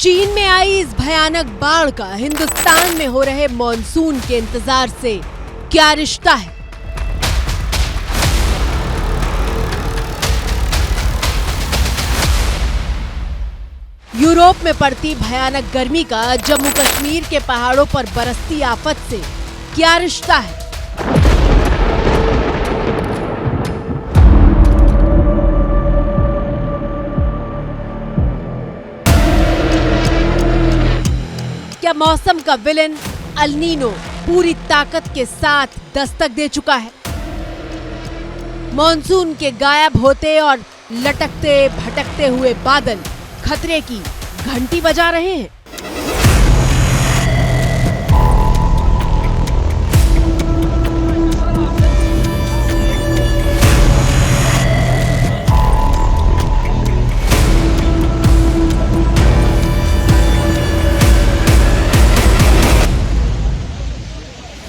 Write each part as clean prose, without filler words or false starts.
चीन में आई इस भयानक बाढ़ का हिंदुस्तान में हो रहे मॉनसून के इंतजार से क्या रिश्ता है? यूरोप में पड़ती भयानक गर्मी का जम्मू कश्मीर के पहाड़ों पर बरसती आफत से क्या रिश्ता है? क्या मौसम का विलेन अल नीनो पूरी ताकत के साथ दस्तक दे चुका है? मॉनसून के गायब होते और लटकते भटकते हुए बादल खतरे की घंटी बजा रहे हैं।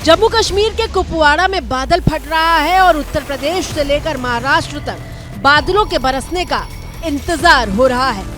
जम्मू कश्मीर के कुपवाड़ा में बादल फट रहा है और उत्तर प्रदेश से लेकर महाराष्ट्र तक बादलों के बरसने का इंतजार हो रहा है।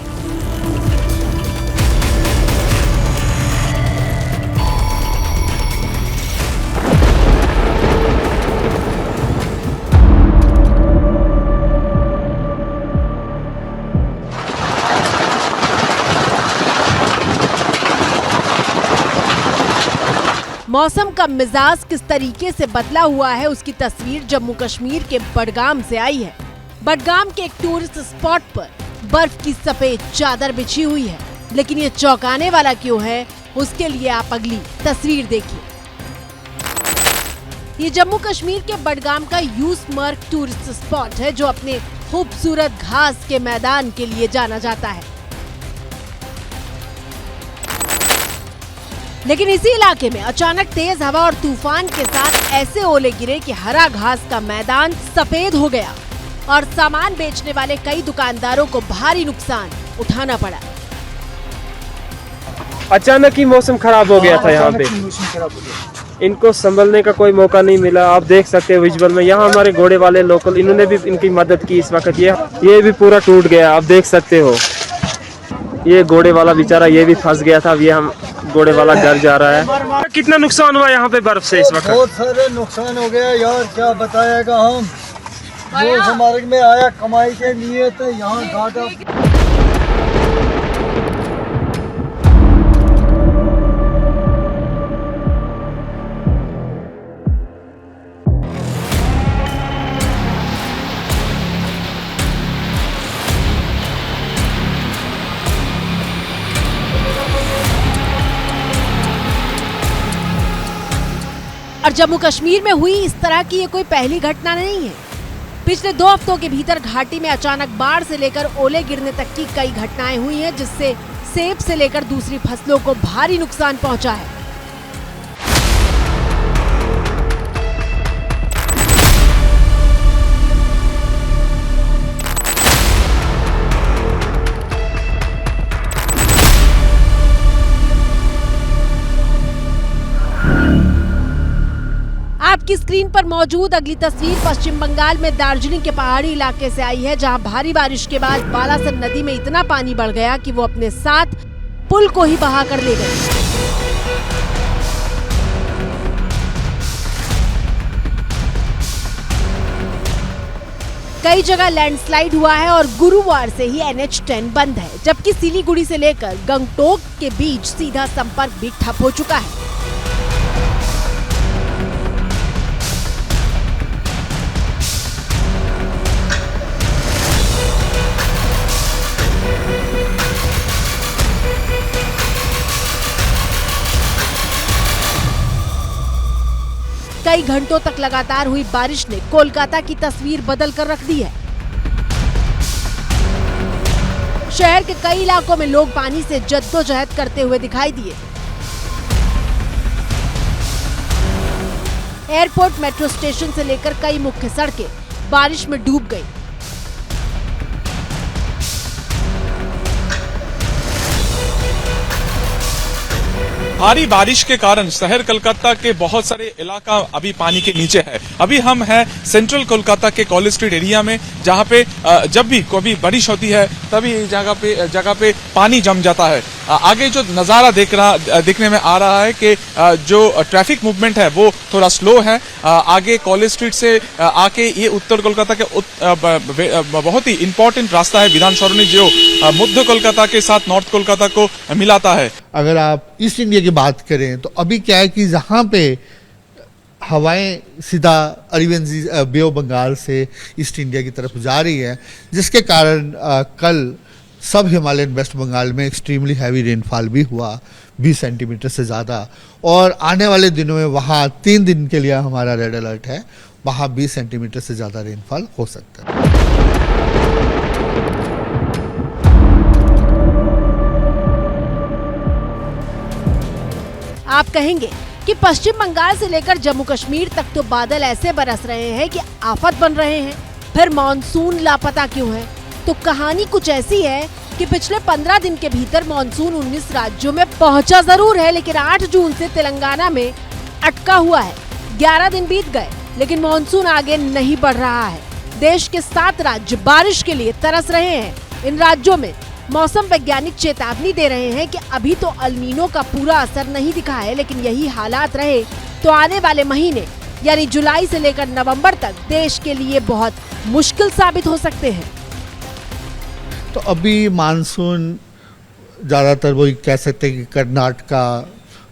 मौसम का मिजाज किस तरीके से बदला हुआ है उसकी तस्वीर जम्मू कश्मीर के बडगाम से आई है। बडगाम के एक टूरिस्ट स्पॉट पर बर्फ की सफेद चादर बिछी हुई है, लेकिन ये चौंकाने वाला क्यों है उसके लिए आप अगली तस्वीर देखिए। ये जम्मू कश्मीर के बडगाम का यूसमर्ग टूरिस्ट स्पॉट है जो अपने खूबसूरत घास के मैदान के लिए जाना जाता है। लेकिन इसी इलाके में अचानक तेज हवा और तूफान के साथ ऐसे ओले गिरे कि हरा घास का मैदान सफेद हो गया और सामान बेचने वाले कई दुकानदारों को भारी नुकसान उठाना पड़ा। अचानक ही मौसम खराब हो गया था यहाँ पे, इनको संभलने का कोई मौका नहीं मिला। आप देख सकते हैं विजुअल में, यहाँ हमारे घोड़े वाले लोकल इन्होंने भी इनकी मदद की। इस वक्त ये भी पूरा टूट गया, आप देख सकते हो। ये घोड़े वाला बेचारा ये भी फंस गया था। अब ये हम घोड़े वाला घर जा रहा है। कितना नुकसान हुआ यहाँ पे बर्फ से इस वक्त? बहुत सारे नुकसान हो गया यार, क्या बताएगा हम। जो हमारे में आया कमाई के लिए तो यहाँ घाटा। और जम्मू कश्मीर में हुई इस तरह की ये कोई पहली घटना नहीं है। पिछले 2 हफ्तों के भीतर घाटी में अचानक बाढ़ से लेकर ओले गिरने तक की कई घटनाएं हुई हैं, जिससे सेब से लेकर दूसरी फसलों को भारी नुकसान पहुंचा है। आपकी स्क्रीन पर मौजूद अगली तस्वीर पश्चिम बंगाल में दार्जिलिंग के पहाड़ी इलाके से आई है, जहां भारी बारिश के बाद बालासर नदी में इतना पानी बढ़ गया कि वो अपने साथ पुल को ही बहा कर ले गई। कई जगह लैंडस्लाइड हुआ है और गुरुवार से ही NH10 बंद है, जबकि सिलीगुड़ी से लेकर गंगटोक के बीच सीधा संपर्क भी ठप हो चुका है। कई घंटों तक लगातार हुई बारिश ने कोलकाता की तस्वीर बदल कर रख दी है। शहर के कई इलाकों में लोग पानी से जद्दोजहद करते हुए दिखाई दिए। एयरपोर्ट, मेट्रो स्टेशन से लेकर कई मुख्य सड़कें बारिश में डूब गई। भारी बारिश के कारण शहर कोलकाता के बहुत सारे इलाका अभी पानी के नीचे है। अभी हम हैं सेंट्रल कोलकाता के कॉलेज स्ट्रीट एरिया में, जहां पे जब भी कभी बारिश होती है तभी इस जगह पे पानी जम जाता है। आगे जो नजारा देखने में आ रहा है कि जो ट्रैफिक मूवमेंट है वो थोड़ा स्लो है। आगे कॉलेज स्ट्रीट से आके ये उत्तर कोलकाता के बहुत ही इंपॉर्टेंट रास्ता है विधान सरणी, जो मध्य कोलकाता के साथ नॉर्थ कोलकाता को मिलाता है। अगर आप ईस्ट इंडिया की बात करें तो अभी क्या है कि जहाँ पे हवाएं सीधा अरेबियन बे ऑफ बंगाल से ईस्ट इंडिया की तरफ जा रही है, जिसके कारण कल सब हिमालयन वेस्ट बंगाल में एक्सट्रीमली हैवी रेनफॉल भी हुआ, 20 सेंटीमीटर से ज़्यादा। और आने वाले दिनों में वहाँ 3 दिन के लिए हमारा रेड अलर्ट है, वहाँ 20 सेंटीमीटर से ज़्यादा रेनफॉल हो सकता है। आप कहेंगे कि पश्चिम बंगाल से लेकर जम्मू कश्मीर तक तो बादल ऐसे बरस रहे हैं कि आफत बन रहे हैं, फिर मॉनसून लापता क्यों है? तो कहानी कुछ ऐसी है कि पिछले 15 दिन के भीतर मॉनसून 19 राज्यों में पहुंचा जरूर है, लेकिन 8 जून से तेलंगाना में अटका हुआ है। 11 दिन बीत गए लेकिन मॉनसून आगे नहीं बढ़ रहा है। देश के 7 राज्य बारिश के लिए तरस रहे हैं। इन राज्यों में मौसम वैज्ञानिक चेतावनी दे रहे हैं कि अभी तो अल नीनो का पूरा असर नहीं दिखा है, लेकिन यही हालात रहे तो आने वाले महीने यानी जुलाई से लेकर नवंबर तक देश के लिए बहुत मुश्किल साबित हो सकते हैं। तो अभी मानसून ज़्यादातर वही कह सकते हैं कि कर्नाटका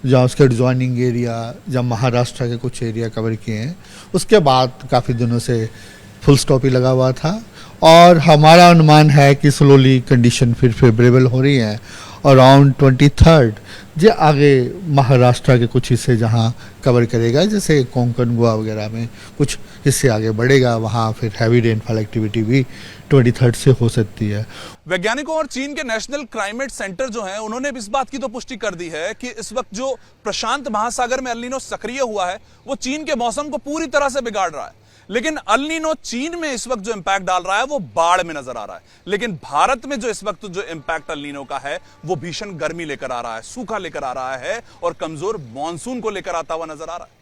या उसके एडजॉइनिंग एरिया या महाराष्ट्र के कुछ एरिया कवर किए हैं। उसके बाद काफ़ी दिनों से फुल स्टॉप ही लगा हुआ था और हमारा अनुमान है कि स्लोली कंडीशन फिर फेवरेबल हो रही है। अराउंड 23 जो आगे महाराष्ट्र के कुछ हिस्से जहां कवर करेगा, जैसे कोंकण गोवा वगैरह में कुछ हिस्से आगे बढ़ेगा, वहां फिर हैवी रेनफॉल एक्टिविटी भी 23 से हो सकती है। वैज्ञानिकों और चीन के नेशनल क्लाइमेट सेंटर जो है, उन्होंने भी इस बात की तो पुष्टि कर दी है कि इस वक्त जो प्रशांत महासागर में अल नीनो सक्रिय हुआ है वो चीन के मौसम को पूरी तरह से बिगाड़ रहा है। लेकिन अल नीनो चीन में इस वक्त जो इंपैक्ट डाल रहा है वो बाढ़ में नजर आ रहा है, लेकिन भारत में जो इस वक्त जो इंपैक्ट अल नीनो का है वो भीषण गर्मी लेकर आ रहा है, सूखा लेकर आ रहा है और कमजोर मॉनसून को लेकर आता हुआ नजर आ रहा है।